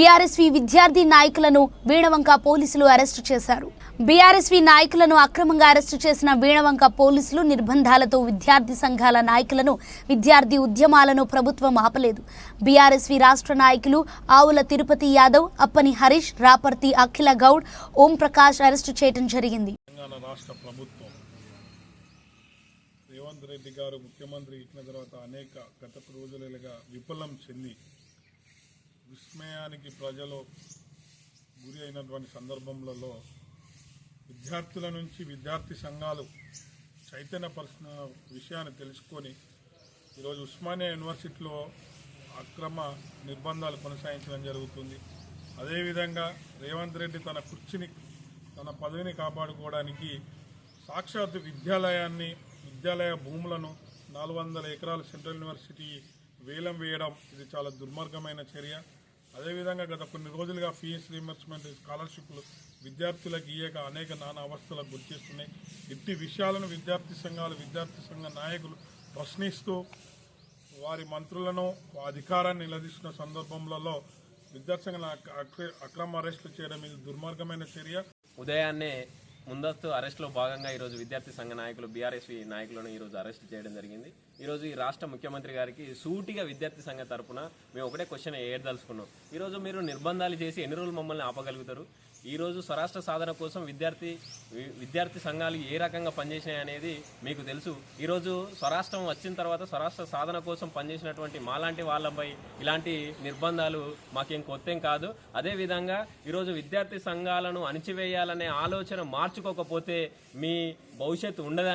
BRSV విద్యార్థి నాయకులను వీణవంక పోలీసులు అరెస్టు చేశారు. బీఆర్ఎస్వి నాయకులను అక్రమంగా అరెస్టు చేసిన వీణవంక పోలీసులు నిర్బంధాలతో విద్యార్థి సంఘాల నాయకులను, విద్యార్థి ఉద్యమాలను ప్రభుత్వం ఆపలేదు. బీఆర్ఎస్వి రాష్ట్ర నాయకులు ఆవుల తిరుపతి యాదవ్, అప్పని హరీష్, రాపర్తి అఖిల గౌడ్, ఓం ప్రకాష్ అరెస్టు చేయడం జరిగింది. రేవంత్ రెడ్డి గారు ముఖ్యమంత్రి ఇచ్చిన తర్వాత అనేక గత రోజులుగా విఫలం చెంది విస్మయానికి ప్రజలు గురి అయినటువంటి సందర్భంలో విద్యార్థుల నుంచి విద్యార్థి సంఘాలు చైతన్యపరిచిన విషయాన్ని తెలుసుకొని ఈరోజు ఉస్మానియా యూనివర్సిటీలో అక్రమ నిర్బంధాలు కొనసాగించడం జరుగుతుంది. అదేవిధంగా రేవంత్ రెడ్డి తన కుర్చీని, తన పదవిని కాపాడుకోవడానికి సాక్షాత్తు విద్యాలయ భూములను 400 ఎకరాల సెంట్రల్ యూనివర్సిటీ వేలం వేయడం ఇది చాలా దుర్మార్గమైన చర్య. అదేవిధంగా గత కొన్ని రోజులుగా ఫీజు రీయింబర్స్మెంట్, స్కాలర్షిప్లు విద్యార్థులకు ఇయ్యక అనేక నానా అవస్థలకు గురిచేస్తున్నాయి. ఇట్టి విషయాలను విద్యార్థి సంఘ నాయకులు ప్రశ్నిస్తూ వారి మంత్రులను, అధికారాన్ని నిలదీసిన సందర్భంలో విద్యార్థి సంఘాల అక్రమ అరెస్టులు చేయడం ఇది దుర్మార్గమైన చర్య. ఉదయాన్నే ముందస్తు అరెస్టులో భాగంగా ఈరోజు విద్యార్థి సంఘ నాయకులు, బీఆర్ఎస్వి నాయకులను ఈరోజు అరెస్ట్ చేయడం జరిగింది. ఈరోజు ఈ రాష్ట్ర ముఖ్యమంత్రి గారికి సూటిగా విద్యార్థి సంఘ తరఫున మేము ఒకటే క్వశ్చన్ ఏదలుచుకున్నాం. ఈరోజు మీరు నిర్బంధాలు చేసి ఎన్ని రోజులు మమ్మల్ని ఆపగలుగుతారు? ఈరోజు స్వరాష్ట్ర సాధన కోసం విద్యార్థి సంఘాలు ఏ రకంగా పనిచేసినాయి అనేది మీకు తెలుసు. ఈరోజు స్వరాష్ట్రం వచ్చిన తర్వాత స్వరాష్ట్ర సాధన కోసం పనిచేసినటువంటి మాలాంటి వాళ్ళపై ఇలాంటి నిర్బంధాలు మాకేం కొత్తేం కాదు. అదేవిధంగా ఈరోజు విద్యార్థి సంఘాలను అణిచివేయాలనే ఆలోచన మార్చుకోకపోతే మీ భవిష్యత్తు ఉండదని